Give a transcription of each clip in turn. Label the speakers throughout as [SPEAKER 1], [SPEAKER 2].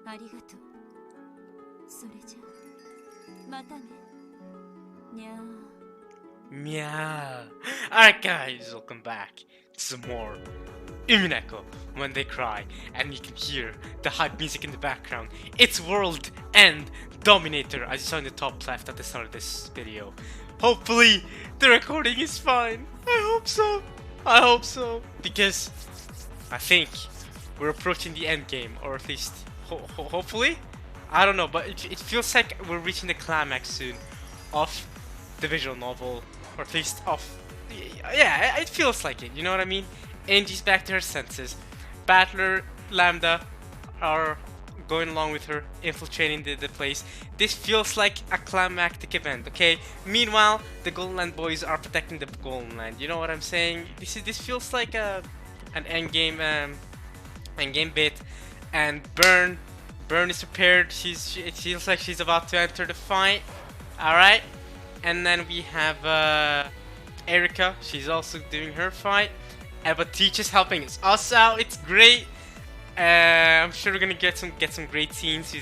[SPEAKER 1] ありがとう。それじゃまたね。にゃー。
[SPEAKER 2] Meow. Alright guys, welcome back to some more Umineko when they cry, and you can hear the hype music in the background. It's World End Dominator, as you saw in the top left at the start of this video. Hopefully the recording is fine. I hope so. I hope so. Because I think we're approaching the end game, or at least hopefully. I don't know, but it feels like we're reaching the climax soon of the visual novel, or at least of, yeah, it feels like it, you know what I mean? Angie's back to her senses. Battler, Lambda are going along with her, infiltrating the place. This feels like a climactic event, okay? Meanwhile, the Golden Land boys are protecting the Golden Land, you know what I'm saying? This feels like an endgame bit. And Bern is prepared. It feels like she's about to enter the fight. Alright. And then we have Erica. She's also doing her fight. But Teach is helping us out. It's great. I'm sure we're gonna get some great scenes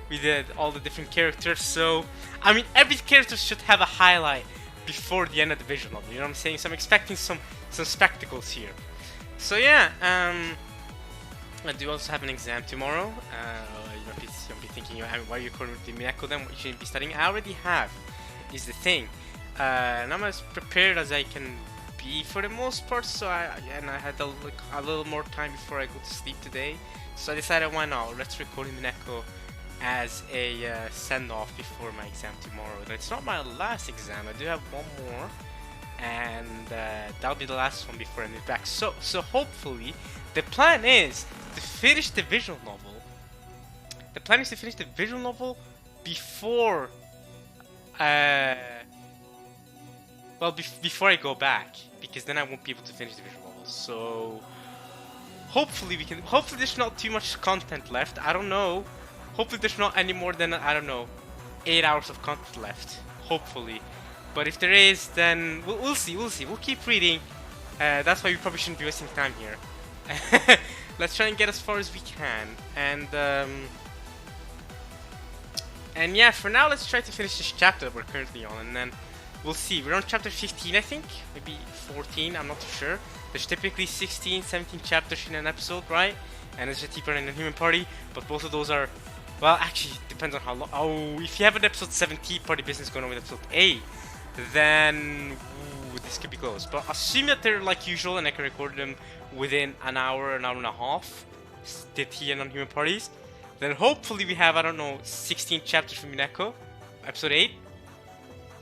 [SPEAKER 2] with all the different characters. So I mean, every character should have a highlight before the end of the visual novel. You know what I'm saying? So I'm expecting some spectacles here. So yeah. I do also have an exam tomorrow. You might be thinking, why are you recording with the Umineko then? What you shouldn't be studying? I already have, is the thing. And I'm as prepared as I can be for the most part. So I had a little more time before I go to sleep today. So I decided, why not? Let's record Umineko as a send-off before my exam tomorrow. And it's not my last exam. I do have one more, and that'll be the last one before I move back. So hopefully, the plan is to finish the visual novel. The plan is to finish the visual novel before, before I go back, because then I won't be able to finish the visual novel. So hopefully we can. Hopefully there's not too much content left. I don't know. Hopefully there's not any more than, I don't know, 8 hours of content left. Hopefully, but if there is, then we'll see. We'll keep reading. That's why we probably shouldn't be wasting time here. Let's try and get as far as we can, and yeah, for now let's try to finish this chapter that we're currently on, and then we'll see. We're on chapter 15, I think, maybe 14, I'm not too sure. There's typically 16, 17 chapters in an episode, right? And there's a T-Party and a Human Party, but both of those are, well, actually, it depends on how long. Oh, if you have an episode 7 T-Party business going on with episode 8, then this could be close. But assume that they're like usual and I can record them within an hour and a half, the T and non-human parties, then hopefully we have, I don't know, 16 chapters from Umineko, episode 8.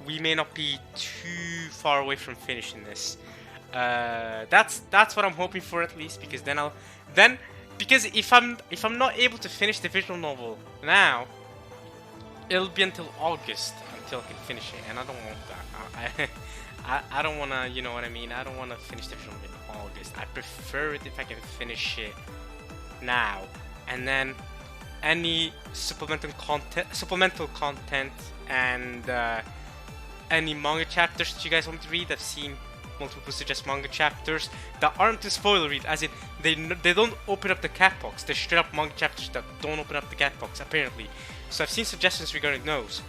[SPEAKER 2] We may not be too far away from finishing this. That's what I'm hoping for, at least, because because if I'm not able to finish the visual novel now, it'll be until August until I can finish it, and I don't want that. I don't want to, you know what I mean? I don't want to finish the visual novel in August. I prefer it if I can finish it now, and then any supplemental content and any manga chapters that you guys want to read. I've seen multiple people suggest manga chapters that aren't a spoiler read, as in they don't open up the cat box. They're straight up manga chapters that don't open up the cat box, apparently. So I've seen suggestions regarding those,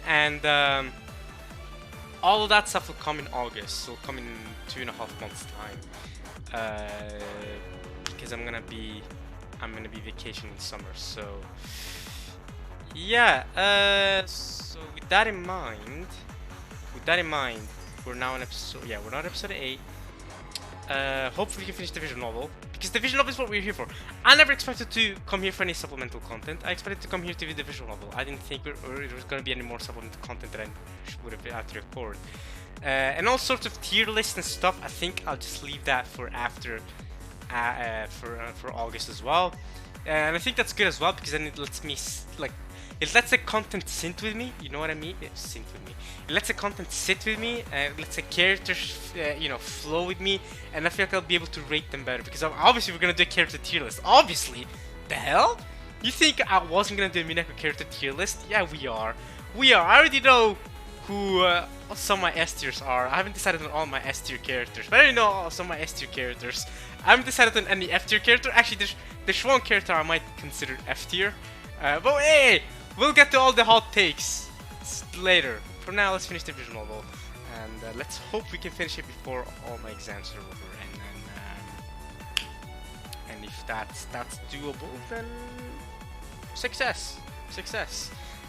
[SPEAKER 2] and all of that stuff will come in August. So it'll come in 2.5 months time, because I'm gonna be vacationing in summer. So yeah. So with that in mind, we're now on episode. Yeah, we're not episode 8. Hopefully we can finish the visual novel, because the visual novel is what we're here for. I never expected to come here for any supplemental content. I expected to come here to read the visual novel. I didn't think there was going to be any more supplemental content that I would have had to record. And all sorts of tier lists and stuff, I think I'll just leave that for after, for August as well. And I think that's good as well, because then it lets me, it lets the content sit with me, you know what I mean? It lets the content sit with me, and it lets the characters, flow with me, and I feel like I'll be able to rate them better, because obviously we're gonna do a character tier list. Obviously! The hell? You think I wasn't gonna do a Umineko character tier list? Yeah, we are. I already know who some of my S tiers are. I haven't decided on all my S tier characters, but I already know some of my S tier characters. I haven't decided on any F tier character. Actually, there's one character I might consider F tier. But hey, we'll get to all the hot takes later. For now, let's finish the visual novel, and let's hope we can finish it before all my exams are over. And if that's doable, then success.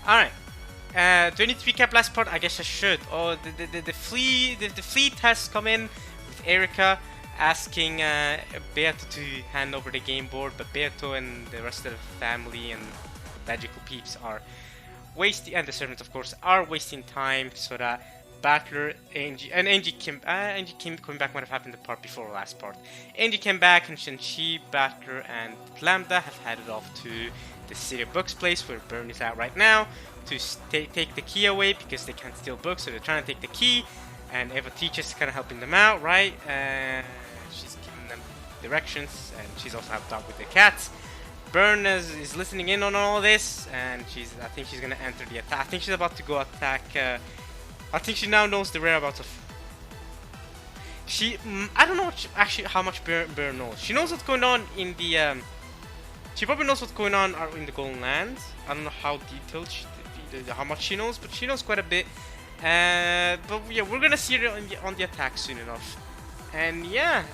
[SPEAKER 2] All right. Do I need to recap last part? I guess I should. Oh, the fleet has come in with Erika asking Beato to hand over the game board, but Beato and the rest of the family and magical peeps are wasting, and the servants of course are wasting time, so that Battler, Angie came coming back might have happened the part before the last part. Angie came back, and she, Battler, and Lambda have headed off to the City of Books place where Bern is at right now to take the key away because they can't steal books, so they're trying to take the key. And Eva teaches, kind of helping them out, right? She's giving them directions, and she's also helped out with the cats. Bern is listening in on all this, and I think she's gonna enter the attack. I think she's about to go attack. I think she now knows the whereabouts of. I don't know actually how much Bern knows. She knows what's going on in the. She probably knows what's going on in the Golden Lands. I don't know how detailed how much she knows, but she knows quite a bit. But yeah, we're gonna see her on the attack soon enough. And yeah,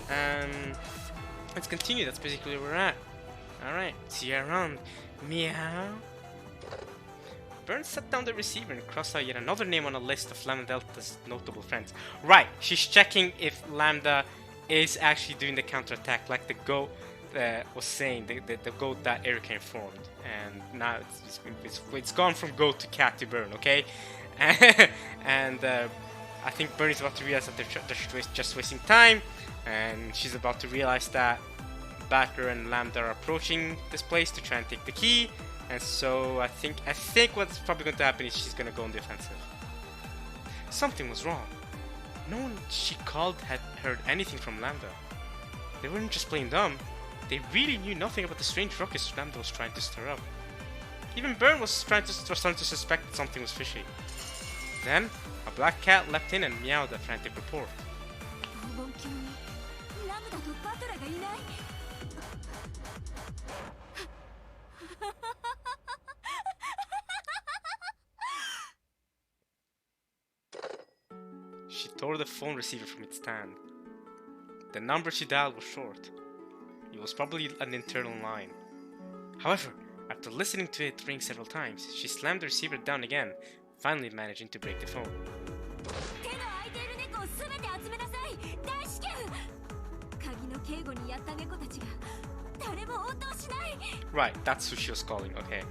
[SPEAKER 2] let's continue. That's basically where we're at. Alright, see you around. Meow. Bern set down the receiver and crossed out yet another name on a list of Lambda Delta's notable friends. Right, she's checking if Lambda is actually doing the counterattack like the goat was saying, the goat that Erika informed. And now it's gone from goat to cat to Bern, okay? And I think Bern is about to realize that they're just wasting time, and she's about to realize that Battler and Lambda are approaching this place to try and take the key, and so I think what's probably going to happen is she's going to go on the offensive. Something was wrong. No one she called had heard anything from Lambda. They weren't just playing dumb. They really knew nothing about the strange ruckus Lambda was trying to stir up. Even Bern was starting to suspect that something was fishy. Then, a black cat leapt in and meowed a frantic report. She tore the phone receiver from its stand. The number she dialed was short. It was probably an internal line. However, after listening to it ring several times, she slammed the receiver down again, finally managing to break the phone. Right, that's who she was calling, okay.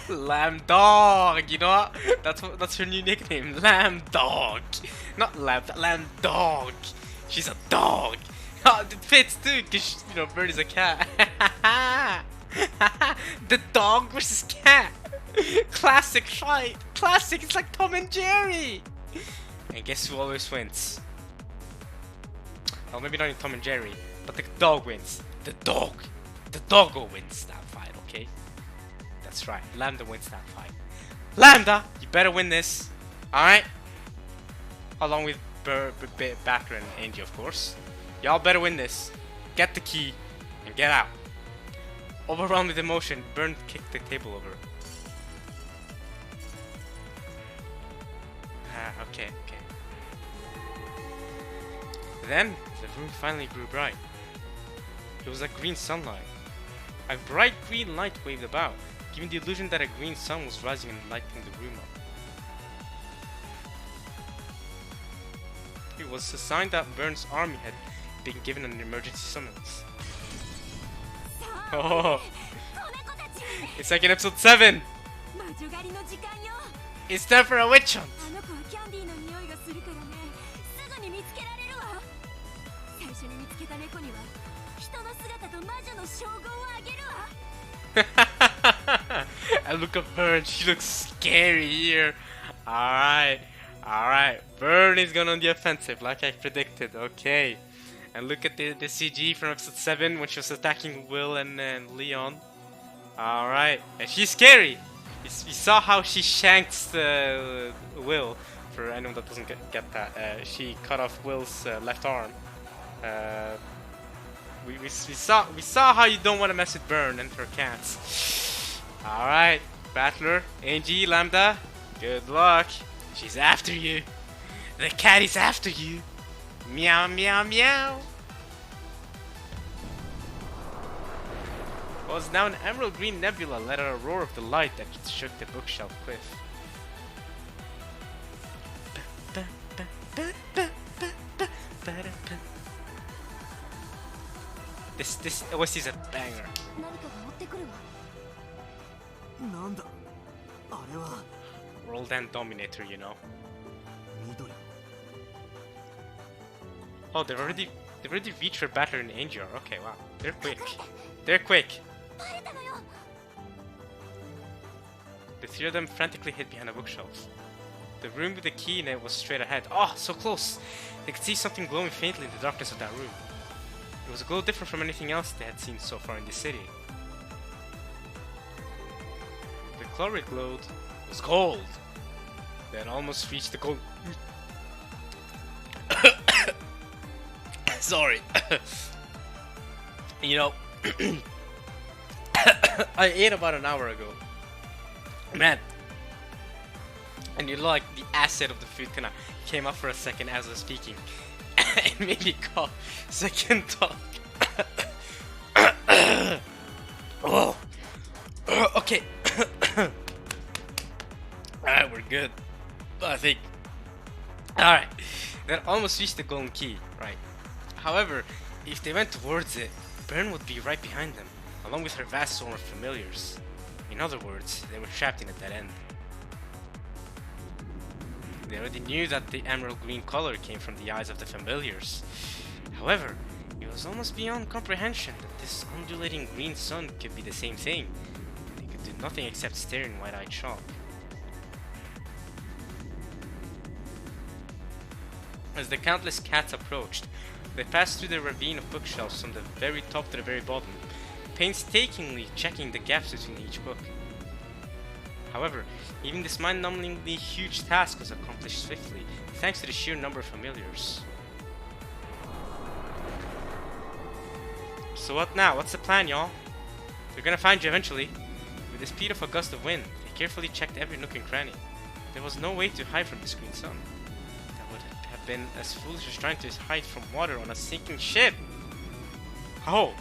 [SPEAKER 2] Lamb Dog, you know what? That's her new nickname, Lamb Dog. Not Lambda, Lamb Dog. She's a dog. Oh, it fits too, because, you know, Bird is a cat. The dog versus cat. Classic, right? Classic, it's like Tom and Jerry. And guess who always wins? Well, maybe not in Tom and Jerry, but the dog wins. The doggo wins that fight, okay? That's right, Lambda wins that fight. Lambda, you better win this, alright? Along with Backer and Angie, of course. Y'all better win this. Get the key and get out. Overwhelmed with emotion, Bern kicked the table over. Okay. Then, the room finally grew bright. It was like green sunlight. A bright green light waved about, giving the illusion that a green sun was rising and lighting the room up. It was a sign that Bern's army had been given an emergency summons. Oh! It's like in episode 7! It's time for a witch hunt! And look at Bern, she looks scary here. Alright, Bern is going on the offensive like I predicted, okay. And look at the CG from episode 7 when she was attacking Will and Leon. Alright, and she's scary. You saw how she shanks Will. For anyone that doesn't get that, she cut off Will's left arm. we saw how you don't want to mess with Bern and her cats. All right, Battler, Angie, Lambda, good luck. She's after you. The cat is after you. Meow, meow, meow. Was now an emerald green nebula let out a roar of delight that shook the bookshelf cliff. This OST is a banger. World End Dominator, you know. Oh, they've already reached her battler in Angel. Okay, wow, they're quick. They're quick. The three of them frantically hid behind a bookshelf. The room with the key in it was straight ahead. Oh, so close! They could see something glowing faintly in the darkness of that room. It was a glow different from anything else they had seen so far in the city. The color it glowed was gold. They had almost reached the gold. Sorry. You know, I ate about an hour ago. Man. And you know, like the acid of the food kind of came up for a second as I was speaking. It made me cough. So I can talk. Oh. Okay. Alright, we're good. I think. Alright. That almost reached the golden key, right? However, if they went towards it, Bern would be right behind them, along with her vast swarm of familiars. In other words, they were trapped in a dead end. They already knew that the emerald green color came from the eyes of the familiars. However, it was almost beyond comprehension that this undulating green sun could be the same thing. They could do nothing except stare in wide-eyed shock. As the countless cats approached, they passed through the ravine of bookshelves from the very top to the very bottom, painstakingly checking the gaps between each book. However, even this mind-numbingly huge task was accomplished swiftly, thanks to the sheer number of familiars. So what now? What's the plan, y'all? They're gonna find you eventually. With the speed of a gust of wind, they carefully checked every nook and cranny. There was no way to hide from this green sun. That would have been as foolish as trying to hide from water on a sinking ship. Oh!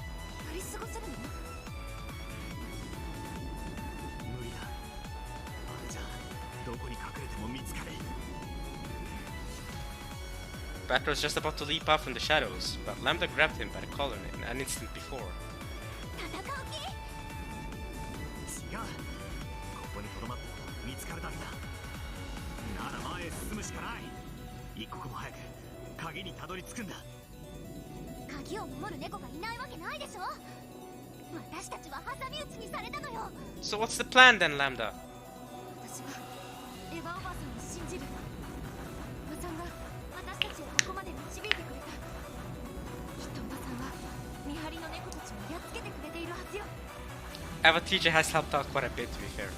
[SPEAKER 2] Battler was just about to leap out from the shadows, but Lambda grabbed him by the collar an instant before. So what's the plan then, Lambda? Eva teacher has helped out quite a bit, to be fair.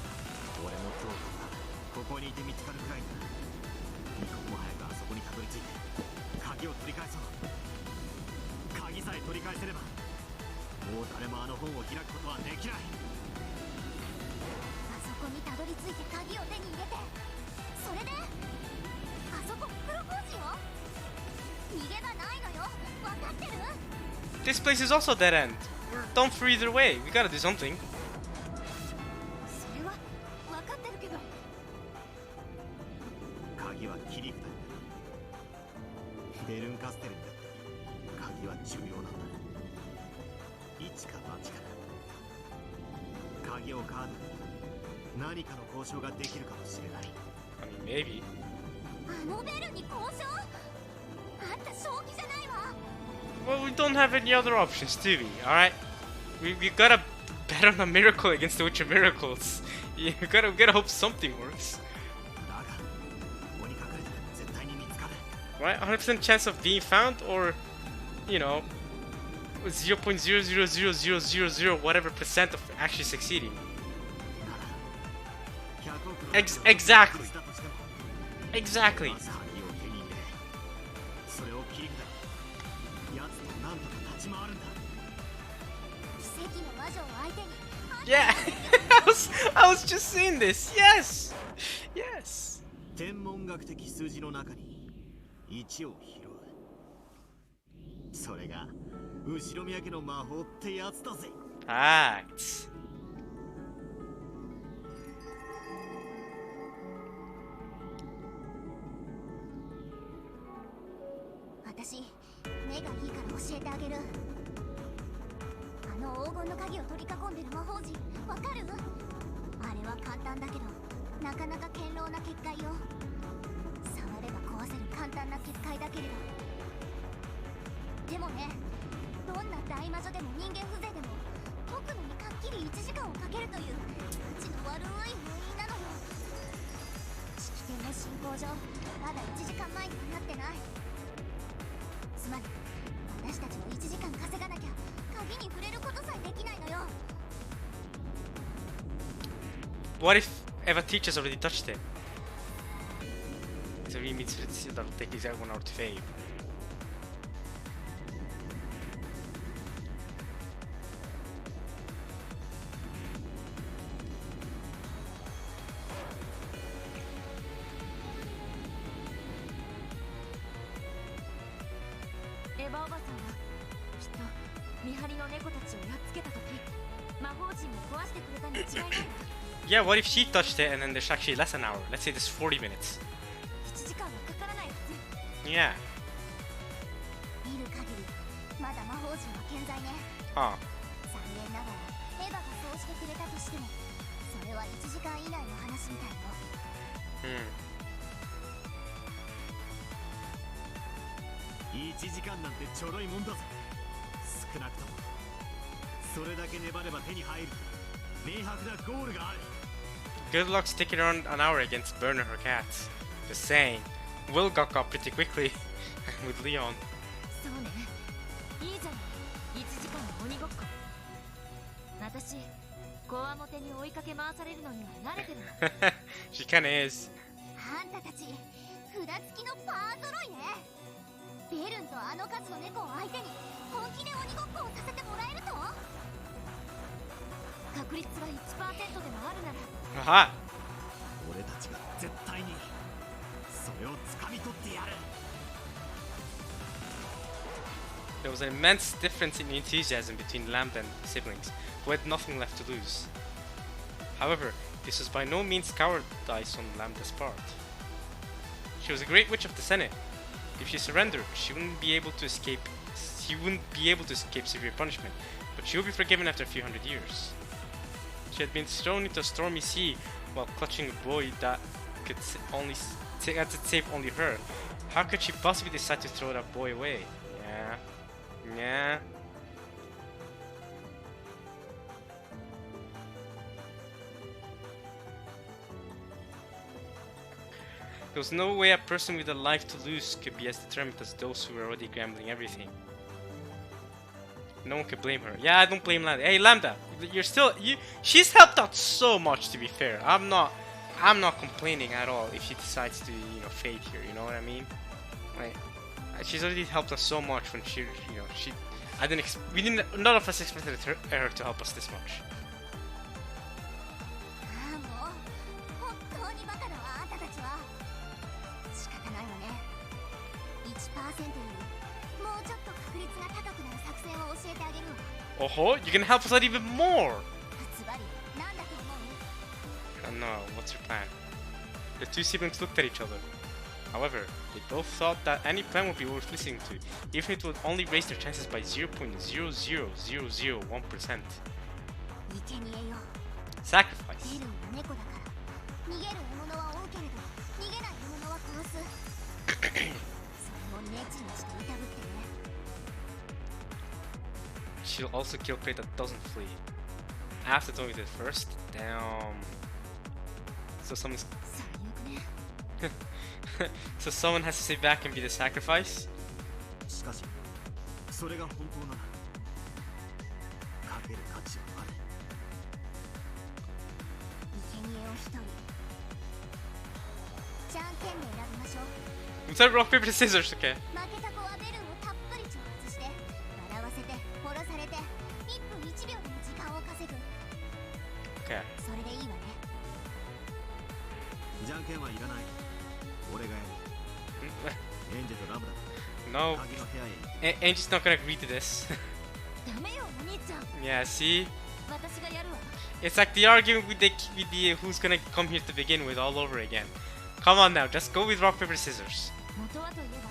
[SPEAKER 2] This place is also dead end. We're done for either way. We gotta do something. I mean, maybe. Well, we don't have any other options, do we? Alright? We gotta bet on a miracle against the Witch of Miracles. Yeah, we gotta hope something works. Right? 100% chance of being found, or, you know, 0.0000000 whatever percent of actually succeeding. Exactly. Exactly. Yeah, I was just saying this. Yes, yes.
[SPEAKER 3] 天文学的数字の中に1を拾う。それが後ろ宮家の魔法ってやつだぜ。
[SPEAKER 2] Facts.
[SPEAKER 1] 私、目がいいから教えてあげる。あの黄金の鍵を取り囲んでる魔法陣、わかる？あれは簡単だけど、なかなか堅牢な結界よ。触れば壊せる簡単な結界だけれど。でもね、どんな大魔女でも人間風情でも、解くのにかっきり1時間をかけるという、口の悪い封印なのよ。式典の進行上、まだ1時間前にはなってない。つまり私たちも1時間稼がなきゃ鍵に触れることさえできないのよ。
[SPEAKER 2] What if Eva teacher's already touched it? So he means that'll take his 1 hour to fade.
[SPEAKER 1] Eva おばさんはきっと見張りの猫たちをやっつけた時、魔法陣を壊してくれたに違いないわ。
[SPEAKER 2] Yeah, what if she touched it and then there's actually less an hour? Let's say there's 40 minutes.
[SPEAKER 1] 1時間はかからないはず。
[SPEAKER 2] Yeah.
[SPEAKER 1] 見る限りまだ魔法陣は健在ね。
[SPEAKER 2] Huh.
[SPEAKER 1] 残念ながらエヴァがそうしてくれたとしても、それは1時間以内の話みたいよ。
[SPEAKER 3] 1時間なんてちょろいもんだぜ。少なくともそれだけ粘れば手に入る明白なゴールがある。
[SPEAKER 2] Good luck sticking around an hour against Bern and her cats. Just saying. Will got up pretty quickly with Leon.
[SPEAKER 1] そうね、いいじゃない、1時間の鬼ごっこ。私、こわもてに追いかけ回されるのには慣れてるの。
[SPEAKER 2] She kinda is.
[SPEAKER 1] あんたたち、札付きのパー揃いね。ベルンとあの数の猫を相手に本気で鬼ごっこをさせてもらえると？確率が 1% でもあるなら。
[SPEAKER 2] Aha!
[SPEAKER 3] 俺たちが絶対にそれを掴み取ってやる。
[SPEAKER 2] There was an immense difference in enthusiasm between Lambda and the siblings, who had nothing left to lose. However, this was by no means cowardice on Lambda's part. She was a great witch of the Senate. If she surrendered, she wouldn't be able to escape severe punishment, but she would be forgiven after a few hundred years. She had been thrown into a stormy sea while clutching a boy that could save only her. How could she possibly decide to throw that boy away? Yeah. There was no way a person with a life to lose could be as determined as those who were already gambling everything. No one could blame her. Yeah, I don't blame Lambda. Hey, Lambda, she's helped out so much, to be fair. I'm not complaining at all if she decides to, fade here. You know what I mean? Like, she's already helped us so much when none of us expected her to help us this much.
[SPEAKER 1] ああ、もう本当にバカだわ、あんたたちは。仕方ないわね。1% よりもうちょっと確率が高くなる作戦を教えてあげるわ。
[SPEAKER 2] Oh, you can help us out even more.
[SPEAKER 1] ズバリ、なんだと思う？
[SPEAKER 2] I don't know. What's your plan? The two siblings looked at each other. However, they both thought that any plan would be worth listening to, even if it would only raise their chances by 0.00001%.
[SPEAKER 1] 生贄よ。
[SPEAKER 2] Sacrifice.
[SPEAKER 1] ベルンは猫だから、逃げる獲物は追うけれど、逃げない獲物は殺す。それをネチネチといたぶってね。
[SPEAKER 2] She'll also kill prey that doesn't flee. After doing it first, damn. So someone's.
[SPEAKER 1] 最悪ね。
[SPEAKER 2] So someone has to stay back and be the sacrifice?
[SPEAKER 3] しかしそれが本当ならかける価値はある。
[SPEAKER 1] 生贄を一人。じゃんけんで選びましょう。
[SPEAKER 2] It's like rock, paper, scissors, okay.
[SPEAKER 1] 負けた子はベルンをたっぷり挑発して、笑わせて殺されて1分1秒
[SPEAKER 3] じゃんけんはいらない。俺がやる。エンジェとラムダ。
[SPEAKER 2] No,
[SPEAKER 3] 鍵の部屋へ。
[SPEAKER 2] Angie's not gonna agree to this.
[SPEAKER 1] ダメよお兄ちゃん。
[SPEAKER 2] Yeah, see?
[SPEAKER 1] 私がやるわ。
[SPEAKER 2] It's like the argument with the who's gonna come here to begin with all over again. Come on now, just go with rock, paper, scissors.
[SPEAKER 1] 元はといえば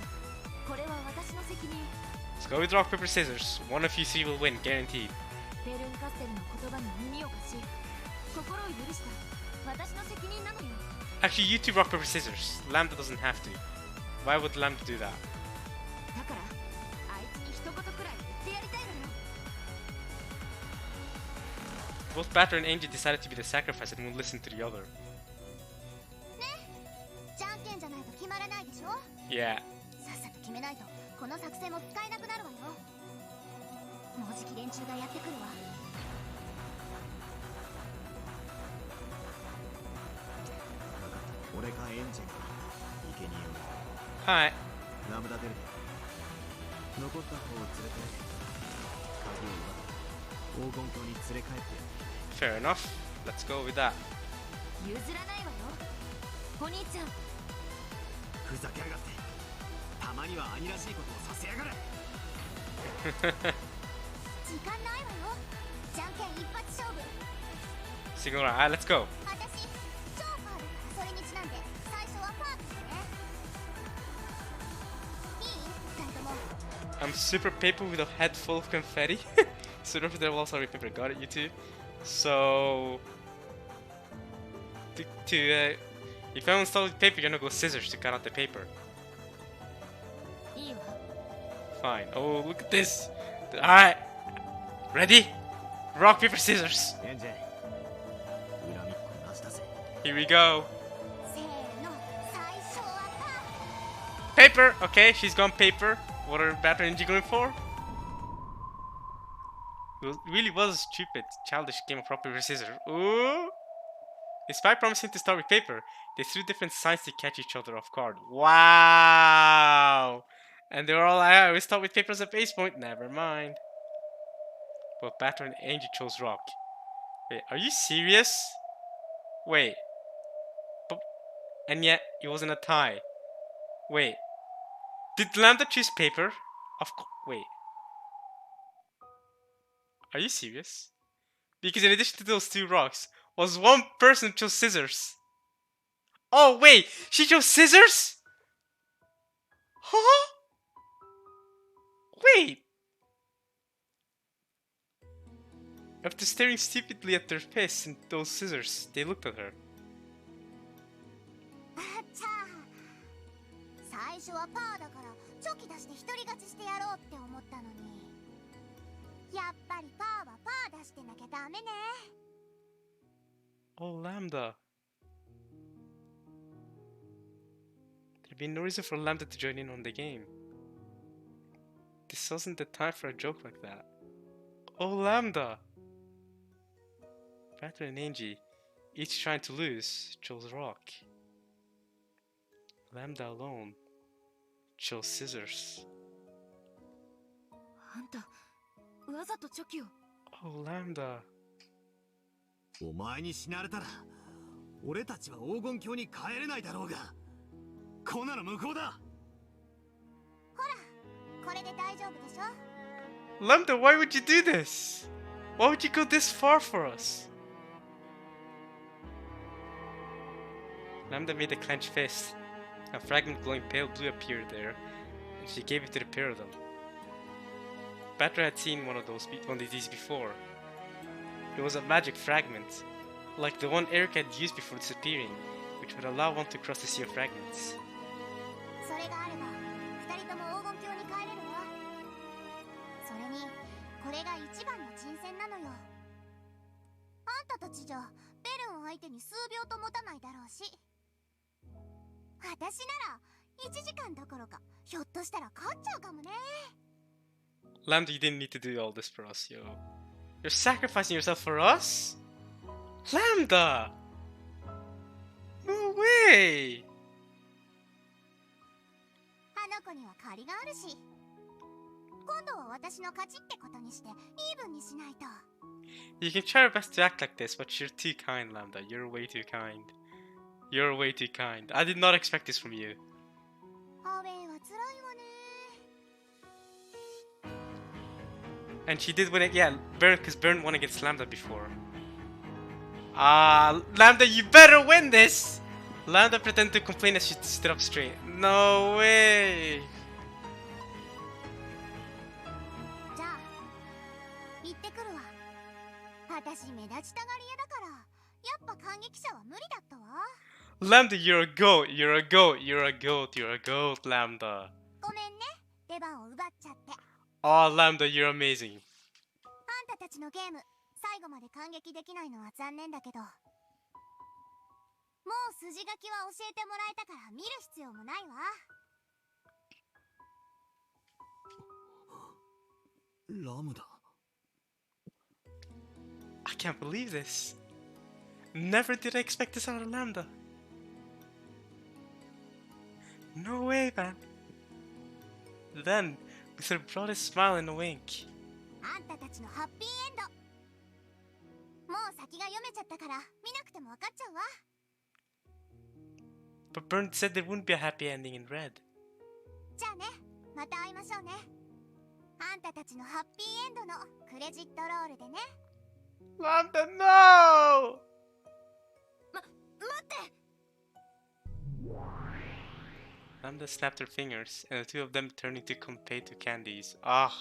[SPEAKER 1] これは私の責任。
[SPEAKER 2] Let's go with rock, paper, scissors. One of you three will win, guaranteed.
[SPEAKER 1] ベルンカステルの言葉に耳を貸し心を許した私の責任なのよ。
[SPEAKER 2] Actually, you two rock, paper, scissors. Lambda doesn't have to. Why would Lambda do that?
[SPEAKER 1] だからあいつに一言くらい言ってやりたいのよ。
[SPEAKER 2] Both Batter and Angel decided to be the sacrifice and won't listen to the other.
[SPEAKER 1] じゃんけんじゃないと決まらないでしょ。
[SPEAKER 2] Yeah.
[SPEAKER 1] さっさと決めないとこの作戦も使えなくなるわよ。もうじき連中がやってくるわ。
[SPEAKER 3] 俺かエンジェが生贄を。
[SPEAKER 2] Alright.
[SPEAKER 3] ラムダ出るで。残った方を連れて鍵を奪って黄金鏡に連れ帰ってやる。
[SPEAKER 2] Fair enough. Let's go with that.
[SPEAKER 1] 譲らないわよお兄ちゃん。
[SPEAKER 3] ふざけやがって。たまには兄らしいことをさせやがれ。
[SPEAKER 1] 時間ないわよ。じゃんけん一発勝負。
[SPEAKER 2] Single round. Alright, let's go.
[SPEAKER 1] 私超パーだからそれにちなんで最初はパーですね。いい二人とも。
[SPEAKER 2] I'm super paper with a head full of confetti. So don't forget, well, sorry, paper. Got it, you two. So, if I install with paper, you're gonna go scissors to cut out the paper.
[SPEAKER 1] いいわ。
[SPEAKER 2] Fine. Oh, look at this. Alright. Ready? Rock, paper, scissors.
[SPEAKER 3] エンジェ恨みっこなしだぜ。
[SPEAKER 2] Here we go.
[SPEAKER 1] せーの最初はパー。
[SPEAKER 2] Paper. Okay, she's gone paper. What are Batter and G going for? It really was a stupid, childish game of rock, paper, scissors. Ooh. Despite promising to start with paper, they threw different signs to catch each other off guard. Wow! And they were all like, "Ah, we start with paper as a base point." Never mind. But Batter and Angel chose rock. Wait, are you serious? Wait. But, and yet, it wasn't a tie. Wait. Did Lambda choose paper? Of course. Wait. Are you serious? Because in addition to those two rocks, was one person who chose scissors. Oh wait, she chose scissors? Huh? Wait. After staring stupidly at their fists and those scissors, they looked at her.
[SPEAKER 1] あっちゃ最初はパーだからチョキ出して一人勝ちしてやろうって思ったのにやっぱりパーはパー出してなきゃダメね。
[SPEAKER 2] Oh, Lambda. There'd be no reason for Lambda to join in on the game. This wasn't the time for a joke like that. Oh, Lambda! Batter and Angie, each trying to lose, chose rock. Lambda alone chose scissors.
[SPEAKER 1] あんたわざとチョキを。
[SPEAKER 2] Oh, Lambda.
[SPEAKER 3] お前に死なれたら俺たちは黄金鏡に帰れないだろうが、こんなの無効だ。
[SPEAKER 1] ほらこれで大丈夫でしょ。
[SPEAKER 2] Lambda, why would you do this? Why would you go this far for us? Lambda made a clenched fist. A fragment glowing pale blue appeared there, and she gave it to the pair of them. Batra had seen one of these before. It was a magic fragment, like the one Eric had used before disappearing, which would allow one to cross the sea of fragments.
[SPEAKER 1] それがあれば二人とも黄金鏡に帰れるわ。それにこれが一番の珍戦なのよ。あんたたちじゃベルン相手に数秒と持たないだろうし、私なら1時間どころかひょっとしたら勝っちゃうかもね。
[SPEAKER 2] Lambda, you didn't need to do all this for us, yo. You're sacrificing yourself for us? Lambda! No way!
[SPEAKER 1] あの子には借りがあるし、今度は私の勝ちってことにしてイーブンにしないと。
[SPEAKER 2] You can try your best to act like this, but you're too kind, Lambda. You're way too kind. You're way too kind. I did not expect this from you.
[SPEAKER 1] アウェイは辛いわね。
[SPEAKER 2] And she did win it, yeah, Bern, because Bern won against Lambda before. Lambda, you better win this! Lambda pretended to complain as she stood up straight. No way!
[SPEAKER 1] じゃあ行ってくるわ。私目立ちたがり屋だからやっぱ感激者は無理だったわ。
[SPEAKER 2] Lambda, you're a goat, you're a goat, you're a goat, you're a goat, Lambda.
[SPEAKER 1] ごめんね、出番を奪っちゃって。
[SPEAKER 2] Oh, Lambda, you're amazing.
[SPEAKER 1] あんたたちのゲーム最後まで感激できないのは残念だけど、もう筋書きは教えてもらえたから見る必要もないわ。
[SPEAKER 3] ラムダ。
[SPEAKER 2] I can't believe this. Never did I expect this out of Lambda. No way, man. Then, with her broadest smile and a wink.
[SPEAKER 1] あんたたちのハッピーエンド。もう先が読めちゃったから見なくても分かっちゃうわ。
[SPEAKER 2] But Bern said there wouldn't be a happy ending in red.
[SPEAKER 1] じゃあね、また会いましょうね。あんたたちのハッピーエンドのクレジットロールでね。
[SPEAKER 2] Lambda, no!
[SPEAKER 1] 待って。
[SPEAKER 2] Lambda snapped her fingers, and the two of them turned into Competo candies. Ah!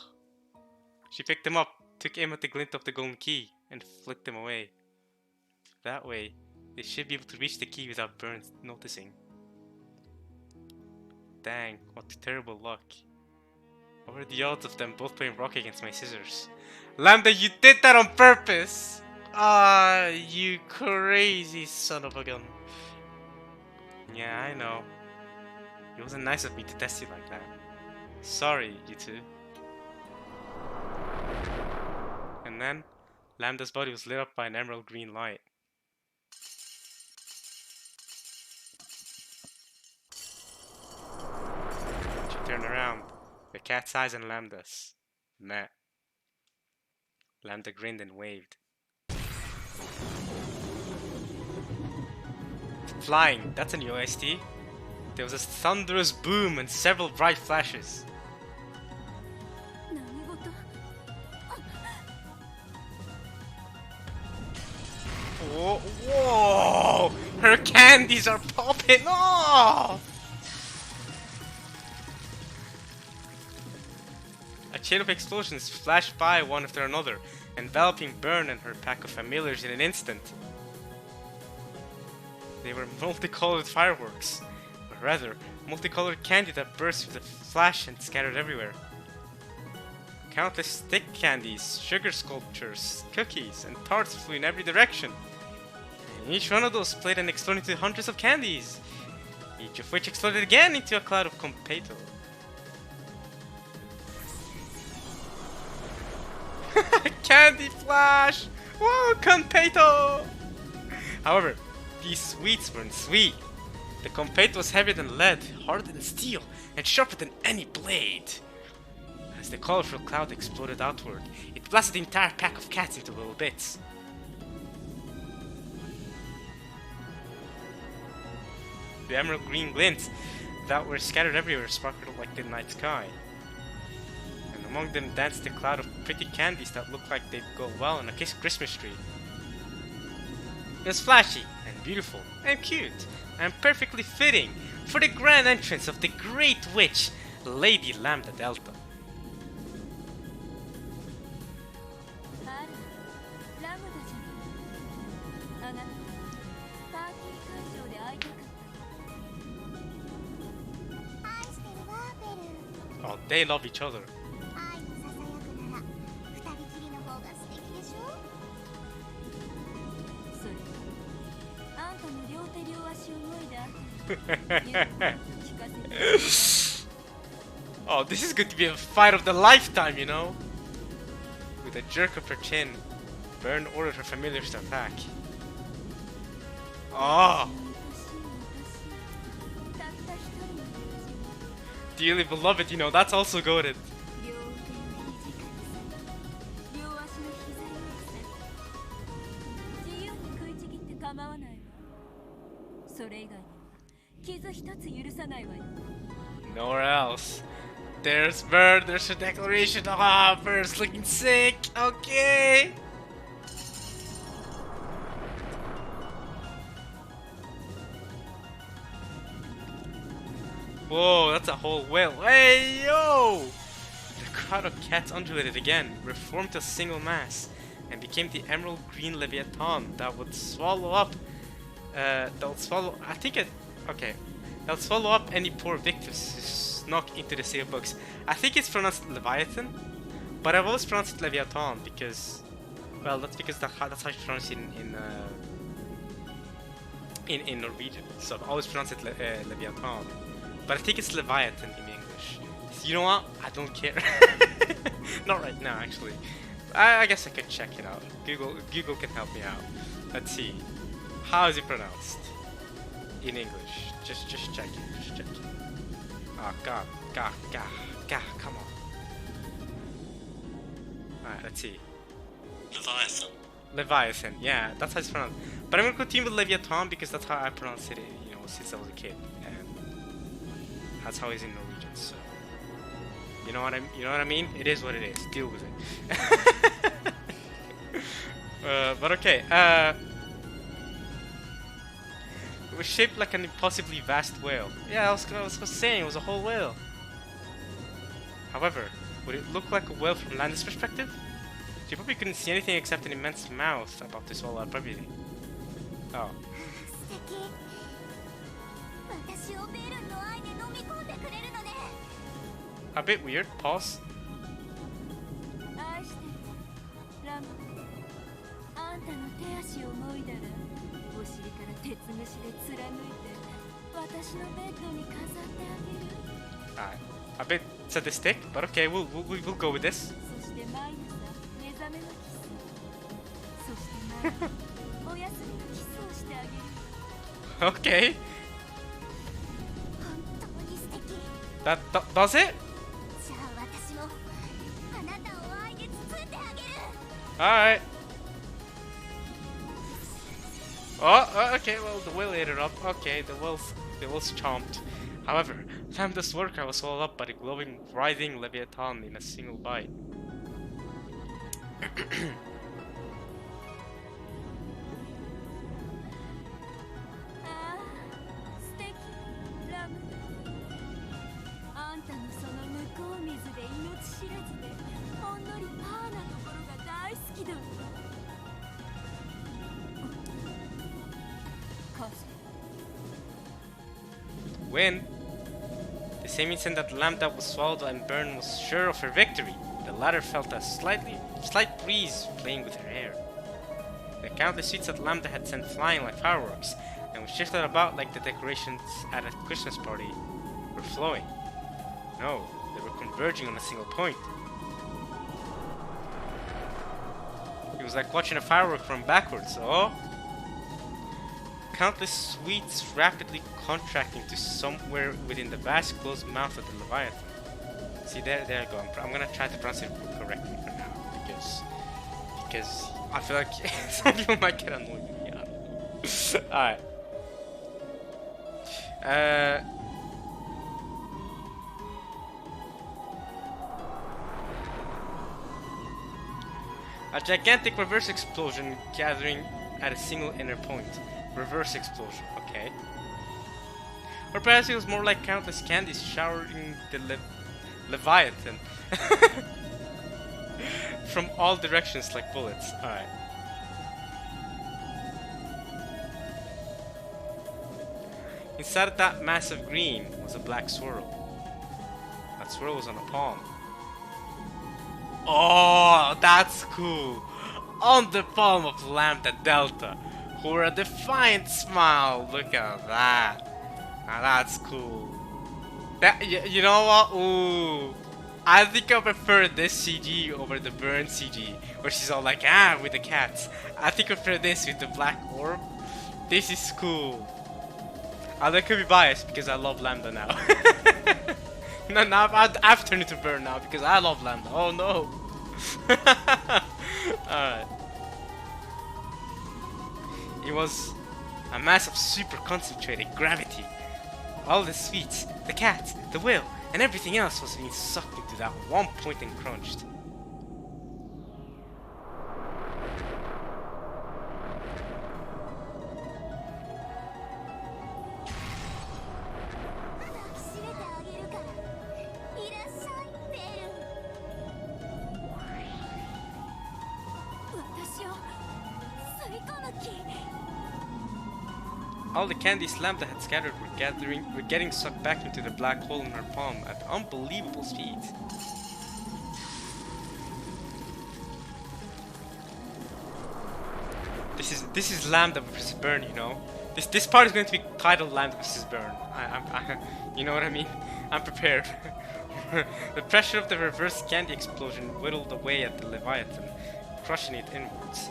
[SPEAKER 2] She picked them up, took aim at the glint of the golden key, and flicked them away. That way, they should be able to reach the key without Bern noticing. Dang, what terrible luck. What were the odds of them both playing rock against my scissors? Lambda, you did that on purpose! Ah, you crazy son of a gun. Yeah, I know. It wasn't nice of me to test you like that. Sorry, you two. And then, Lambda's body was lit up by an emerald green light. She turned around. The cat's eyes and Lambda's met. Lambda grinned and waved. Flying, that's a new OST. There was a thunderous boom and several bright flashes. Whoa, whoa! Her candies are popping off! A chain of explosions flashed by one after another, enveloping Bern and her pack of familiars in an instant. They were multicolored fireworks, or rather, multicolored candy that burst with a flash and scattered everywhere. Countless stick candies, sugar sculptures, cookies, and tarts flew in every direction. And each one of those played and exploded into hundreds of candies, each of which exploded again into a cloud of Competo. Candy flash! Whoa, Competo! However, these sweets weren't sweet. The Competo was heavier than lead, harder than steel, and sharper than any blade. As the colorful cloud exploded outward, it blasted the entire pack of cats into little bits. The emerald green glints that were scattered everywhere sparkled like the night sky. And among them danced a cloud of pretty candies that looked like they'd go well on a Christmas tree. It was flashy and beautiful and cute and perfectly fitting for the grand entrance of the great witch, Lady Lambda Delta. Oh, they love each other.
[SPEAKER 1] 愛のささやくなら二人きりの方が素敵でしょ。
[SPEAKER 4] それあんたの両手両足を脱いだ後に聞かせて。
[SPEAKER 2] Oh, this is going to be a fight of the lifetime, you know? With a jerk of her chin, Bern ordered her familiars to attack. Oh! Dearly beloved, you know, that's also goated.
[SPEAKER 4] 両足の膝よりさ自由に食いちぎって構わないわ。それそれ以外には傷一つ許さないわよ。
[SPEAKER 2] Nowhere else. There's Bern, there's a declaration. Ah, Bern's looking sick. Okay. Whoa, that's a whole whale. Hey, yo! The crowd of cats undulated again, reformed to a single mass, and became the emerald green leviathan that would swallow up. That would swallow. I think it. Okay. That would swallow up any poor victims who snuck into the sea of books. I think it's pronounced Leviathan, but I've always pronounced it Leviathan because. Well, that's because that's how you pronounce it in Norwegian. So I've always pronounced it Leviathan. But I think it's Leviathan in English. You know what? I don't care. Not right now, actually. I guess I could check it out. Google can help me out. Let's see. How is it pronounced in English? Just check it. Just check it. Oh God, come on. Alright, let's see.
[SPEAKER 5] Leviathan.
[SPEAKER 2] Leviathan. Yeah, that's how it's pronounced. But I'm gonna continue with Leviathan because that's how I pronounce it. You know, since I was a kid. That's how he's in Norwegian, so you know what I mean? It is what it is. Deal with it. But okay. It was shaped like an impossibly vast whale. Yeah, I was saying it was a whole whale. However, would it look like a whale from Landa's perspective? She probably couldn't see anything except an immense mouth about to swallow up everything. Oh.
[SPEAKER 1] 素敵。私をベルンの愛で飲み込んでくれるのね。
[SPEAKER 2] A bit weird. Pause.
[SPEAKER 4] 愛してるラム。あんたの手足をもいだらお尻から鉄虫で貫いて私のベッドに飾ってあげる。
[SPEAKER 2] A bit sadistic, but okay, we'll go with this.
[SPEAKER 4] そして毎朝目覚めのキス。そして毎日お休みのキスをしてあげる。
[SPEAKER 2] Okay.
[SPEAKER 1] 本当に素敵。
[SPEAKER 2] That does it?
[SPEAKER 1] じゃあ私もあなたを愛で包んであげる。
[SPEAKER 2] Alright. Oh, okay, well, the whale ate it up. Okay, the whale's chomped. However, Lambda's worker was swallowed up by the glowing, writhing leviathan in a single bite. When the same instant that Lambda was swallowed and Bern was sure of her victory, the latter felt a slight breeze playing with her hair. The countless sweets that Lambda had sent flying like fireworks, and which shifted about like the decorations at a Christmas party, were flowing. No, they were converging on a single point. It was like watching a firework from backwards, oh? Countless sweets rapidly contracting to somewhere within the vast closed mouth of the Leviathan. See, there I go. I'm gonna try to pronounce it correctly for now, because I feel like some people might get annoyed with me. Alright. A gigantic reverse explosion gathering at a single inner point. Reverse explosion, okay. Or perhaps it was more like countless candies showering the Leviathan from all directions like bullets. Alright. Inside of that mass of green was a black swirl. That swirl was on a palm. Oh, that's cool! On the palm of Lambda Delta, who wore a defiant smile. Look at that. Now that's cool. That you know what? Ooh, I think I prefer this CG over the Bern CG, where she's all like with the cats. I think I prefer this with the black orb. This is cool. I could be biased because I love Lambda now. No, I've turned into Bern now because I love Lambda. Oh no. Alright. It was a mass of super concentrated gravity. All the sweets, the cat, the will, and everything else was being sucked into that one point and crunched. All the candies Lambda had scattered were getting sucked back into the black hole in her palm at unbelievable speed. This is Lambda versus Bern, you know. This part is going to be titled Lambda versus Bern. You know what I mean? I'm prepared. The pressure of the reverse candy explosion whittled away at the Leviathan, crushing it inwards.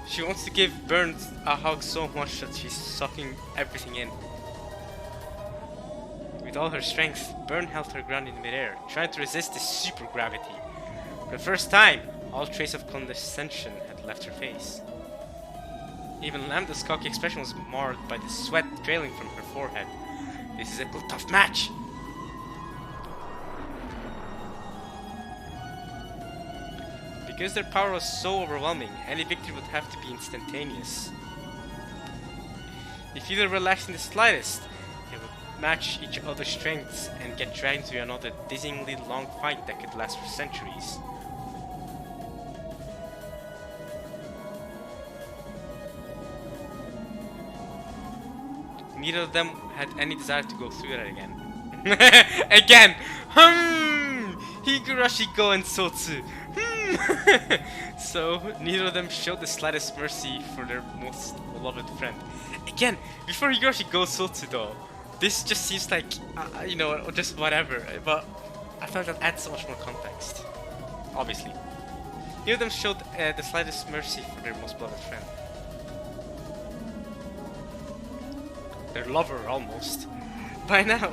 [SPEAKER 2] She wants to give Bern a hug so much that she's sucking everything in. With all her strength, Bern held her ground in midair, trying to resist the super gravity. For the first time, all trace of condescension had left her face. Even Lambda's cocky expression was marred by the sweat trailing from her forehead. This is a tough match! Because their power was so overwhelming, any victory would have to be instantaneous. If either relaxed in the slightest, they would match each other's strengths and get dragged into another dizzyingly long fight that could last for centuries. Neither of them had any desire to go through that again. Again! Higurashi Go and Sotsu. So, neither of them showed the slightest mercy for their most beloved friend. Again, before Higurashi Go Sotsu though, this just seems like, you know, just whatever, but I felt that adds so much more context. Obviously. Neither of them showed the slightest mercy for their most beloved friend. Their lover, almost. By now,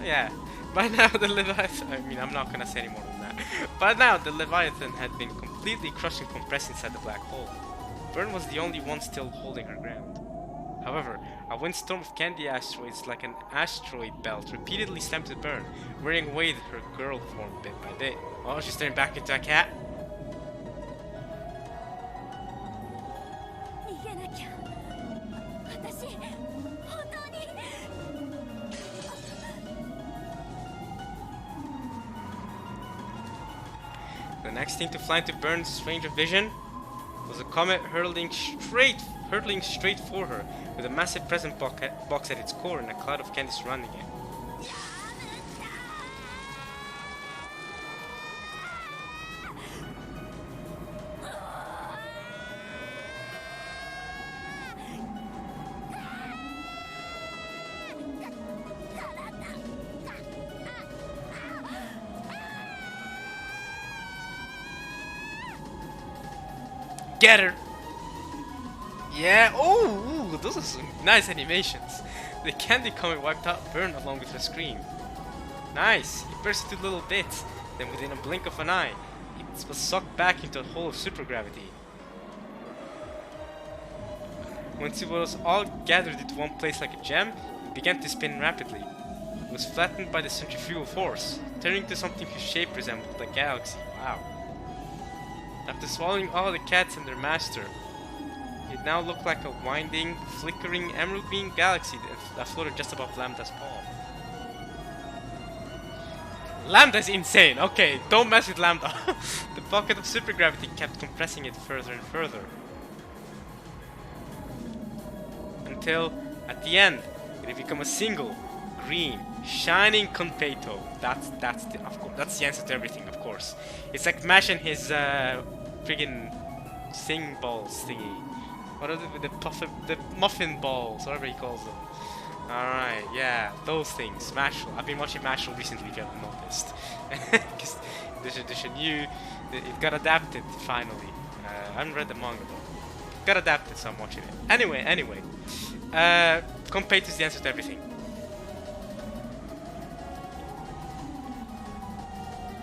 [SPEAKER 2] yeah. By now the Leviathan, I mean, I'm not gonna say any more than that. By now the Leviathan had been completely crushed and compressed inside the black hole. Bern was the only one still holding her ground. However, a windstorm of candy asteroids like an asteroid belt repeatedly slammed to Bern, wearing away her girl form bit by bit. Oh, she's turning back into a cat. The next thing to fly into Bern's range of vision was a comet hurtling straight for her, with a massive present box at its core and a cloud of candy surrounding it. Get her! Yeah, oh, those are some nice animations. The candy comet wiped out Bern along with her scream. Nice, he burst into little bits, then within a blink of an eye, he was sucked back into a hole of supergravity. Once it was all gathered into one place like a gem, it began to spin rapidly. It was flattened by the centrifugal force, turning to something whose shape resembled a galaxy. Wow. After swallowing all the cats and their master, it now looked like a winding, flickering emerald green galaxy that floated just above Lambda's palm. Lambda's insane! Okay, don't mess with Lambda! The bucket of supergravity kept compressing it further and further. Until, at the end, it had become a single, green, shining confeito. That's the answer to everything, of course. It's like mashing his friggin' sing balls thingy. What are the muffin balls, whatever he calls them. Alright, yeah, those things. Mashal. I've been watching Mashal recently, if you haven't noticed. Because there's a new, it got adapted finally. I haven't read the manga though. It got adapted, so I'm watching it. Anyway. Compete is the answer to everything.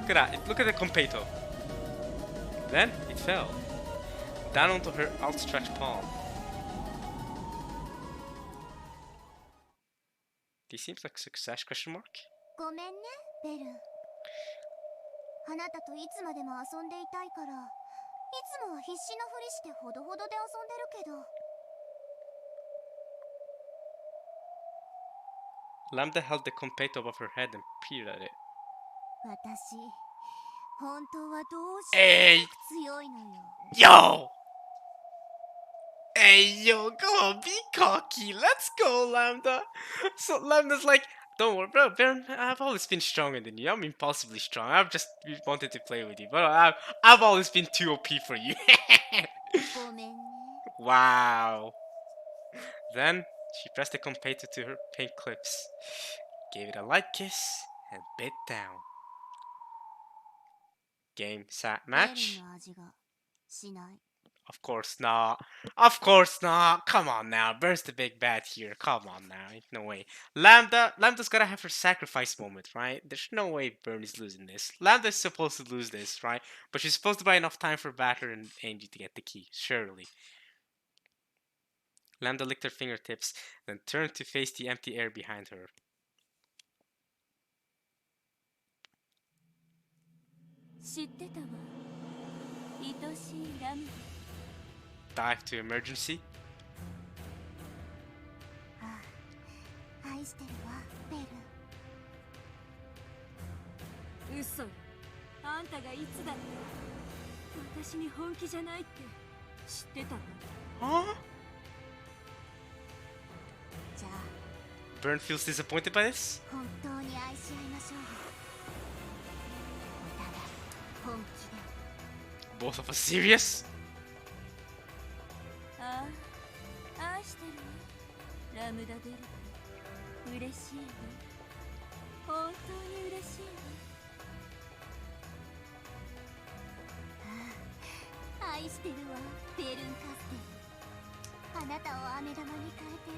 [SPEAKER 2] Look at that. Look at the Competo. Then it fell down onto her outstretched palm. This seems like success? Question mark.
[SPEAKER 1] ごめんねベル。あなたといつまでも遊んでいたいから、いつもは必死のふりしてほどほどで遊んでるけど。
[SPEAKER 2] Lambda held the Competo above her head and peered at it.
[SPEAKER 1] 私、本当はどうしても強いのよ。
[SPEAKER 2] Yo! Hey, yo, go on, be cocky. Let's go, Lambda. So Lambda's like, don't worry, bro, Bern, I've always been stronger than you. I'm impossibly strong. I've just wanted to play with you, but I've always been too OP for you.
[SPEAKER 1] ごめんね。
[SPEAKER 2] Wow. Then she pressed the Competo to her pink lips, gave it a light kiss, and bit down. Game, sat,
[SPEAKER 1] ベル
[SPEAKER 2] match.
[SPEAKER 1] の味がしない。
[SPEAKER 2] Of course not. Of course not. Come on now. Bern's the big bad here. Come on now. No way. Lambda's gotta have her sacrifice moment, right? There's no way Bern is losing this. Lambda's supposed to lose this, right? But she's supposed to buy enough time for Batter and Angie to get the key. Surely. Lambda licked her fingertips, then turned to face the empty air behind her.
[SPEAKER 4] 知ってたわ。愛しいラムダ。
[SPEAKER 2] Dive to emergency.
[SPEAKER 1] ああ、愛してるわベル。
[SPEAKER 4] 嘘よ。あんたがいつだって私に本気じゃないって知ってたわ。
[SPEAKER 2] Huh?
[SPEAKER 1] じゃあ
[SPEAKER 2] Bern feels disappointed by this?
[SPEAKER 1] 本当に愛し合いましょうよ。お互い本気で。
[SPEAKER 2] Both of us serious?
[SPEAKER 4] ああ、愛してるわ。ラムダベル。嬉しいわ。本当に嬉しいわ。
[SPEAKER 1] ああ、愛してるわベルンカステン。あなたを飴玉に変えて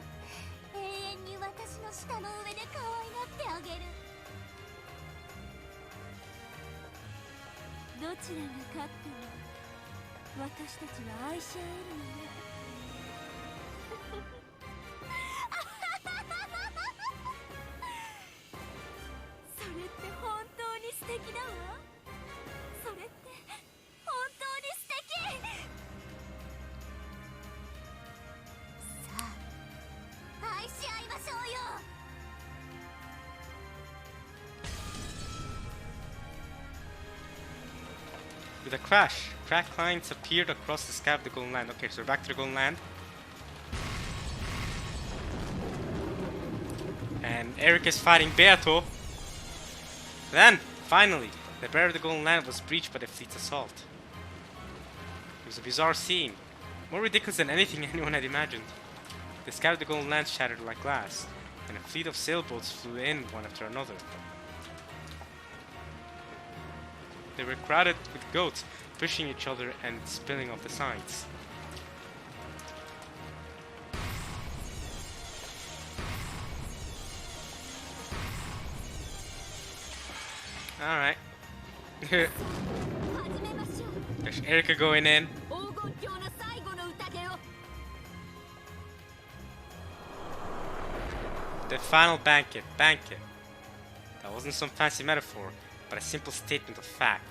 [SPEAKER 1] 永遠に私の舌の上で可愛がってあげる。
[SPEAKER 4] どちらが勝っても私たちは愛し合えるのね。それって本当に素敵だわ。それって本当に素敵。
[SPEAKER 1] さあ愛し合いましょうよ。
[SPEAKER 2] With a crash, cracked lines appeared across the sky of the Golden Land. Okay, so we're back to the Golden Land. And Eric is fighting Beato. Then, finally, the barrier of the Golden Land was breached by the fleet's assault. It was a bizarre scene, more ridiculous than anything anyone had imagined. The sky of the Golden Land shattered like glass, and a fleet of sailboats flew in one after another. They were crowded with goats, pushing each other and spilling off the sides. Alright.
[SPEAKER 1] 始めましょう。
[SPEAKER 2] There's Erica going in.
[SPEAKER 4] 黄金鏡の最後の宴を。
[SPEAKER 2] The final banquet. Banquet. That wasn't some fancy metaphor, but a simple statement of fact.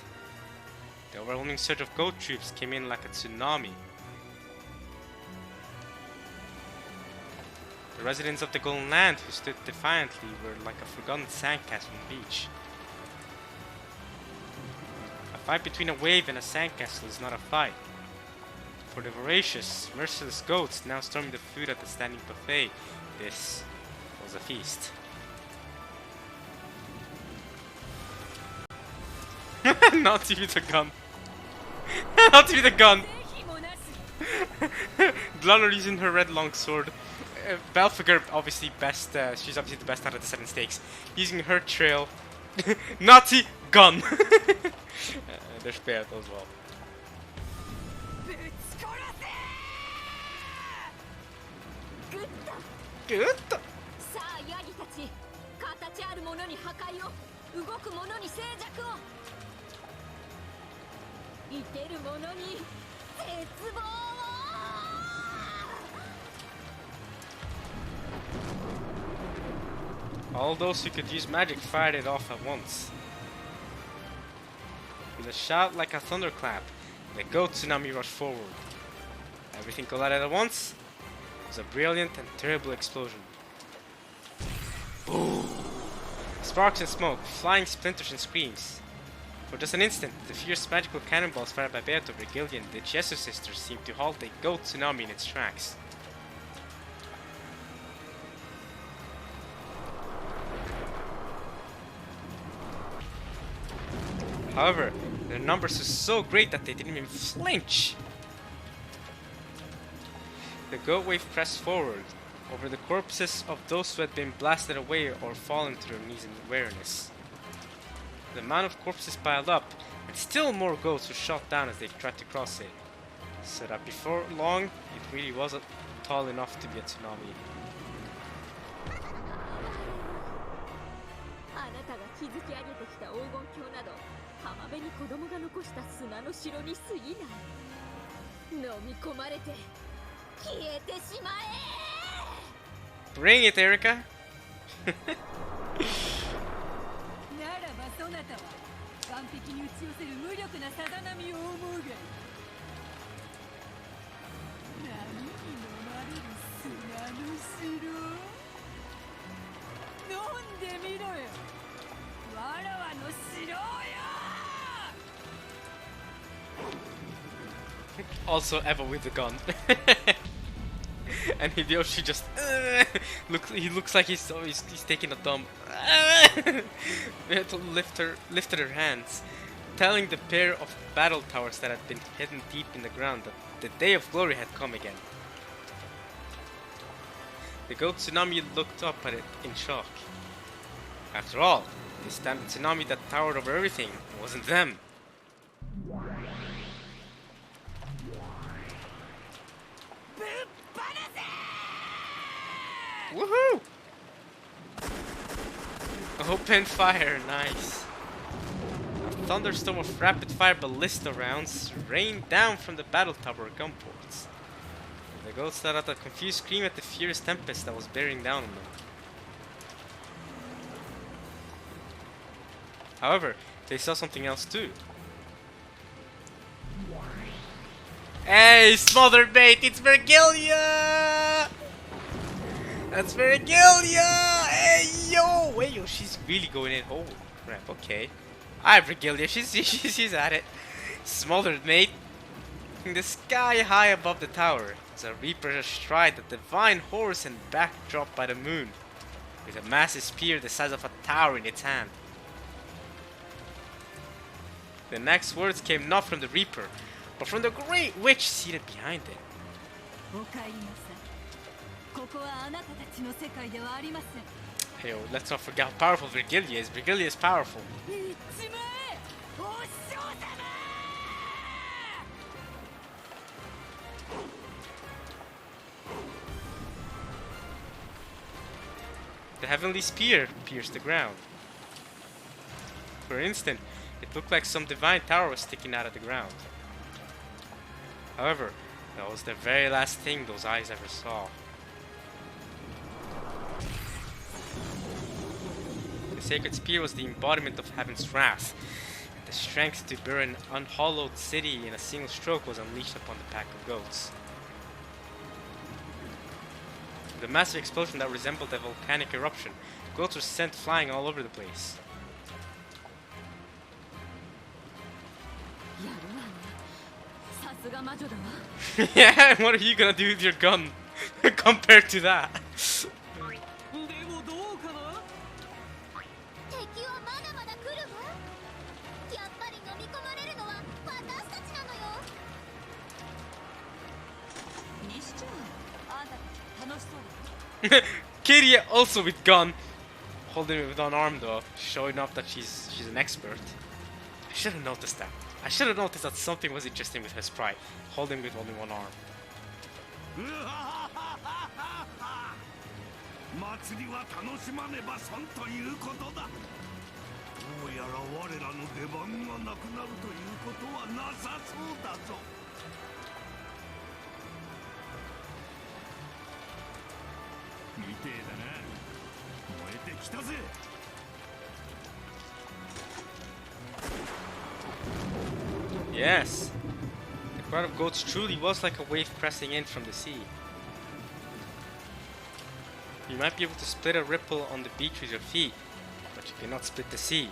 [SPEAKER 2] The overwhelming surge of goat troops came in like a tsunami. The residents of the Golden Land who stood defiantly were like a forgotten sandcastle on the beach. A fight between a wave and a sandcastle is not a fight. For the voracious, merciless goats now storming the food at the standing buffet, this was a feast. Not to use a gun. Not to use a gun. Glunner using her red longsword. Belphegor obviously best. She's obviously the best out of the 7 stakes. Using her trail. Nazi gun. There's Beat as well.
[SPEAKER 4] グッド。
[SPEAKER 2] Good.
[SPEAKER 4] さあヤギたち、形あるものに破壊を、動くものに静寂を、生けるものに絶望を。
[SPEAKER 2] All those who could use magic fired it off at once. With a shout like a thunderclap, the goat tsunami rushed forward. Everything collided at once. It was a brilliant and terrible explosion. Boom! Sparks and smoke, flying splinters and screams. For just an instant, the fierce magical cannonballs fired by Beato, Virgilio, and the Jesu sisters seemed to halt a goat tsunami in its tracks. However, their numbers were so great that they didn't even flinch. The goat wave pressed forward over the corpses of those who had been blasted away or fallen to their knees in awareness. The amount of corpses piled up, and still more goats were shot down as they tried to cross it, so that before long, it really wasn't tall enough to be a tsunami.
[SPEAKER 4] あなたが築き上げてきた黄金鏡など、浜辺に子供が残した砂の城に過ぎない。飲み込まれて消えてしまえ。
[SPEAKER 2] Bring it, Erica!
[SPEAKER 4] ならばそなたは完璧に打ち寄せる無力なさざ波を思うが、波に飲まれる砂の城、飲んでみろよ、わらわの城よ。
[SPEAKER 2] Also, Eva with the gun. And Hideyoshi just he looks like he's taking a dump. Beato lifted her hands, telling the pair of battle towers that had been hidden deep in the ground that the day of glory had come again. The goat tsunami looked up at it in shock. After all, this time the tsunami that towered over everything wasn't them. Woohoo! Open fire, nice. A thunderstorm of rapid fire ballista rounds rained down from the battle tower gunports. The goats let out a confused scream at the furious tempest that was bearing down on them. However, they saw something else too. Hey, smothered bait, it's Virgilia! That's Virgilia! Hey yo! Hey yo, she's really going in. Holy crap, okay. Alright, Virgilia, she's at it. Smothered, mate. In the sky high above the tower is a reaper astride a divine horse and backdropped by the moon, with a massive spear the size of a tower in its hand. The next words came not from the reaper, but from the great witch seated behind it.
[SPEAKER 4] おかえりなさい。ここはあなたたちの世界ではありません。
[SPEAKER 2] Hey, yo, let's not forget how powerful Virgilia is. Virgilia is powerful.
[SPEAKER 4] 行っちまえ、お師匠様！
[SPEAKER 2] The heavenly spear pierced the ground. For an instant, it looked like some divine tower was sticking out of the ground. However, that was the very last thing those eyes ever saw. The sacred spear was the embodiment of heaven's wrath, and the strength to burn an unhallowed city in a single stroke was unleashed upon the pack of goats. With a massive explosion that resembled a volcanic eruption, goats were sent flying all over the place.
[SPEAKER 4] やるわね。さすが魔女だわ。
[SPEAKER 2] Yeah, what are you gonna do with your gun compared to that?
[SPEAKER 3] でもどうかな。
[SPEAKER 1] 敵はまだまだ来るわ。やっぱり飲み込まれるのは私たちなのよ。
[SPEAKER 4] にしちゃあんたたち楽しそうだ。
[SPEAKER 2] Katie also with gun, holding it with one arm though, showing off that she's an expert. I should have noticed that. I should have noticed that something was interesting with her sprite, holding with only one arm.
[SPEAKER 3] 祭りは楽しまねば損ということだ。どうやら我らの出番がなくなるということはなさそうだぞ。みてえだな。燃えてきたぜ。
[SPEAKER 2] Yes. The crowd of goats truly was like a wave pressing in from the sea. You might be able to split a ripple on the beach with your feet, but you cannot split the sea.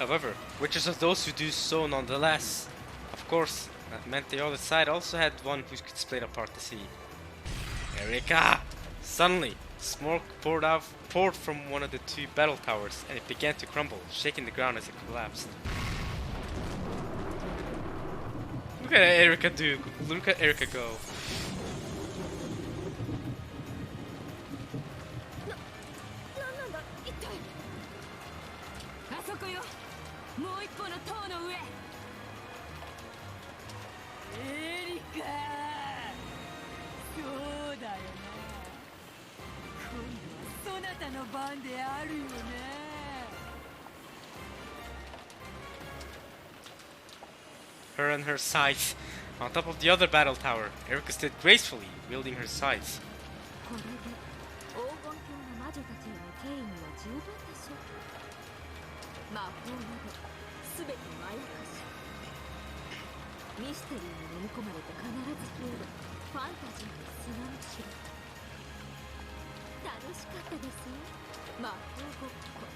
[SPEAKER 2] However, witches are those who do so nonetheless. Of course, that meant the other side also had one who could split apart the sea. Erika! Suddenly, smoke poured from one of the two battle towers, and it began to crumble, shaking the ground as it collapsed. Look at Erika do. Look at Erika go.
[SPEAKER 4] なんなんだ一体。あそこよ。もう一歩の塔の上。エリカ。そうだよな。今度はそなたの番であるよね。
[SPEAKER 2] Her and her scythe on top of the other battle tower. Erika stood gracefully, wielding her scythe.
[SPEAKER 4] これで黄金鏡の魔女たちへの敬意には十分でしょう。魔法など全てまやかし。ミステリーに飲み込まれて必ず消えるファンタジーの砂の城。楽しかったですよ、魔法ごっこ。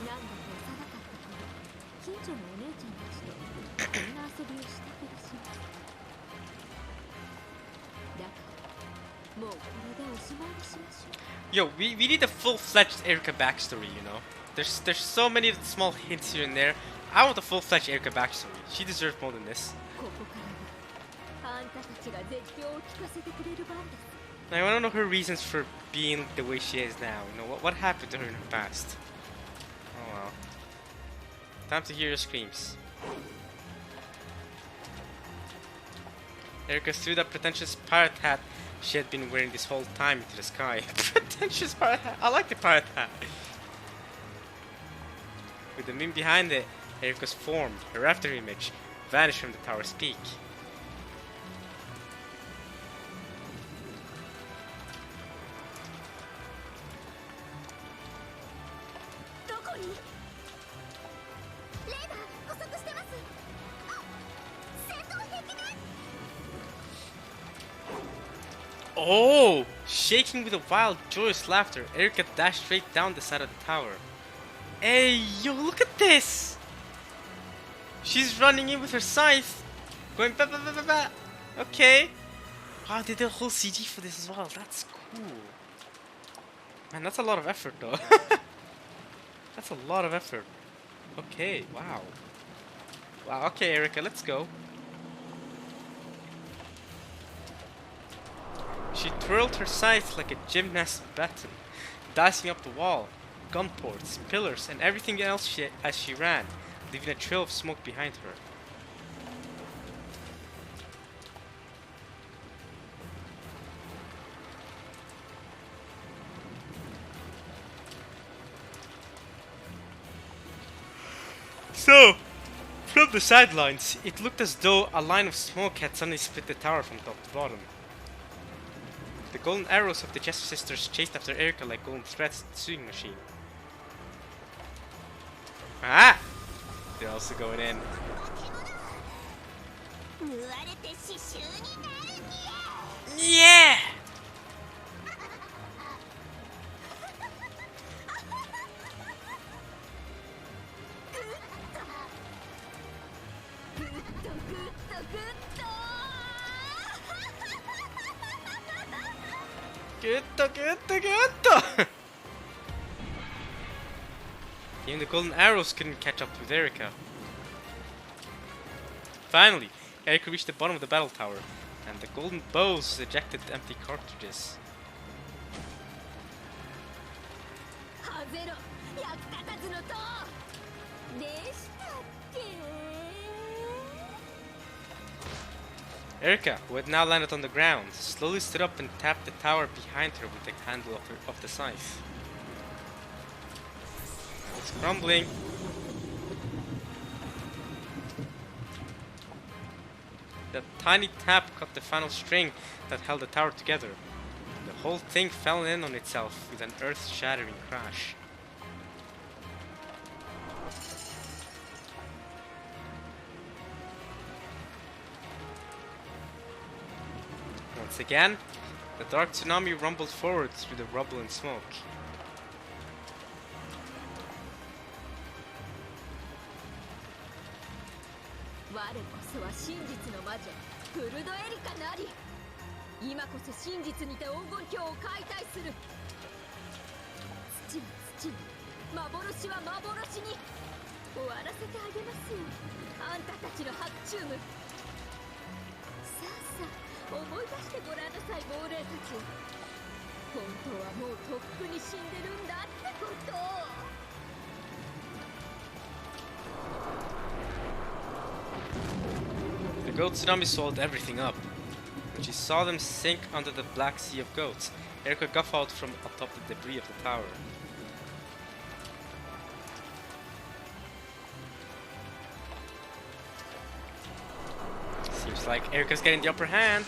[SPEAKER 4] なんだか幼かった頃、近所のお姉ちゃんたちとこんな遊びをした気がします。だからもうこれでおしまいにしましょう。
[SPEAKER 2] Yo, we need a full-fledged Erika backstory, you know? There's so many small hints here and there. I want a full-fledged Erika backstory. She deserves more than this.
[SPEAKER 4] ここからはあんたたちが絶叫を聞かせてくれる番です。
[SPEAKER 2] I want to know her reasons for being the way she is now. You know, what happened to her in her past? Oh well. Time to hear your screams. Erika threw that pretentious pirate hat she had been wearing this whole time into the sky. Pretentious pirate hat. I like the pirate hat. With the moon behind it, Erika's form, her after image, vanished from the tower's peak.
[SPEAKER 1] どこに？レーダー捕捉してます。あ、戦闘兵器ね。
[SPEAKER 2] Oh! Shaking with a wild, joyous laughter, Erika dashed straight down the side of the tower. Hey, yo, look at this! She's running in with her scythe, going ba ba ba ba ba. Okay. Wow, they did a whole CG for this as well. That's cool. Man, that's a lot of effort, though. That's a lot of effort. Okay, wow. Wow, okay, Erika, let's go. She twirled her scythe like a gymnast baton, dicing up the wall, gun ports, pillars, and everything else as she ran, leaving a trail of smoke behind her. So, from the sidelines, it looked as though a line of smoke had suddenly split the tower from top to bottom. The golden arrows of the Chester sisters chased after Erika like golden threads in the sewing machine. Ah! They're also going in.
[SPEAKER 1] 縫われて刺繍になるにゃ。
[SPEAKER 2] Yeah! Good. Even the golden arrows couldn't catch up with Erika. Finally, Erika reached the bottom of the battle tower, and the golden bows ejected empty cartridges.
[SPEAKER 4] ハゼロ、役立たずの塔でしたっけ。
[SPEAKER 2] Erica, who had now landed on the ground, slowly stood up and tapped the tower behind her with the handle of the scythe. It's crumbling. The tiny tap cut the final string that held the tower together. The whole thing fell in on itself with an earth-shattering crash. Once again, the dark tsunami rumbled forward through the rubble and smoke. The goat tsunami swallowed everything up. When she saw them sink under the black sea of goats, Erica guffawed from atop the debris of the tower. Seems like Erica's getting the upper hand.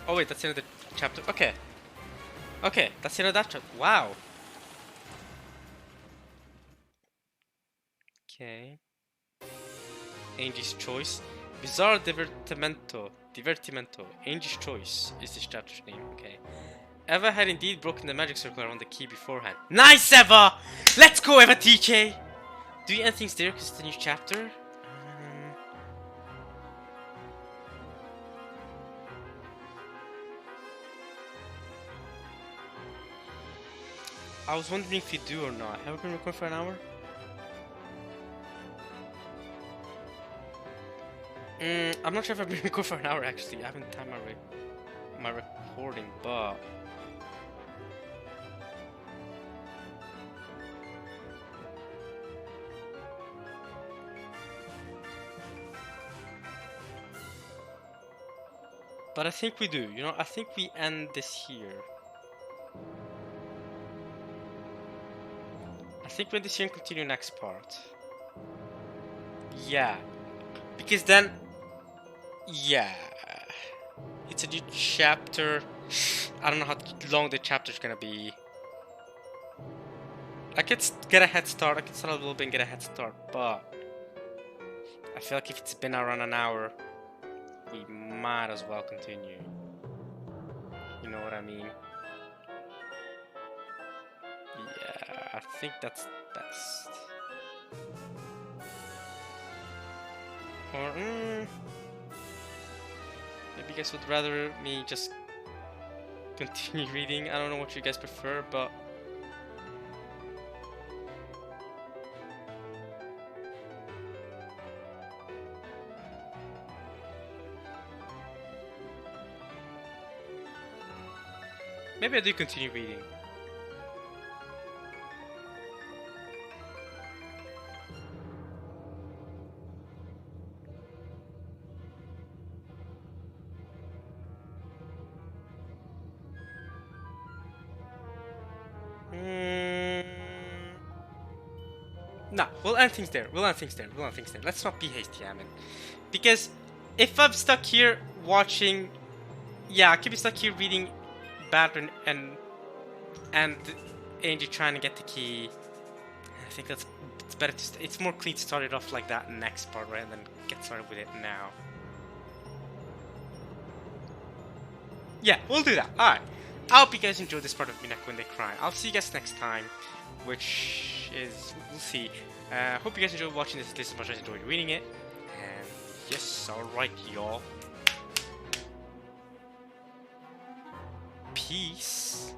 [SPEAKER 2] Oh wait, that's the end of the chapter. Okay. Okay, that's the end of that chapter. Wow. Okay. Angie's Choice. Bizarre Divertimento. Divertimento. Angie's Choice is this chapter's name. Okay. Eva had indeed broken the magic circle around the key beforehand. Nice, Eva! Let's go, Eva TK! Do you anything there because it's a new chapter? I was wondering if you do or not. Have I been recording for an hour? I'm not sure if I've been recording for an hour actually. I haven't timed my recording, but I think we do. You know, I think we end this here. I think we end this here and continue next part. Yeah. Because then, yeah, it's a new chapter. I don't know how long the chapter's gonna be. I could get a head start. I could start a little bit and get a head start, but I feel like if it's been around an hour, we might as well continue. You know what I mean? Yeah, I think that's best. Or, maybe you guys would rather me just continue reading. I don't know what you guys prefer, but maybe I do continue reading. Nah, we'll end things there. Let's not be hasty, I mean. Because if I'm stuck here watching, yeah, I could be stuck here reading Bern and Angie trying to get the key. I think it's better to. It's more clean to start it off like that next part rather than get started with it now. yeah, we'll do that. Alright. I hope you guys enjoyed this part of Umineko when they cry. I'll see you guys next time, which is, we'll see. Hope you guys enjoyed watching this as much as I enjoyed reading it. And yes, alright, y'all. Peace.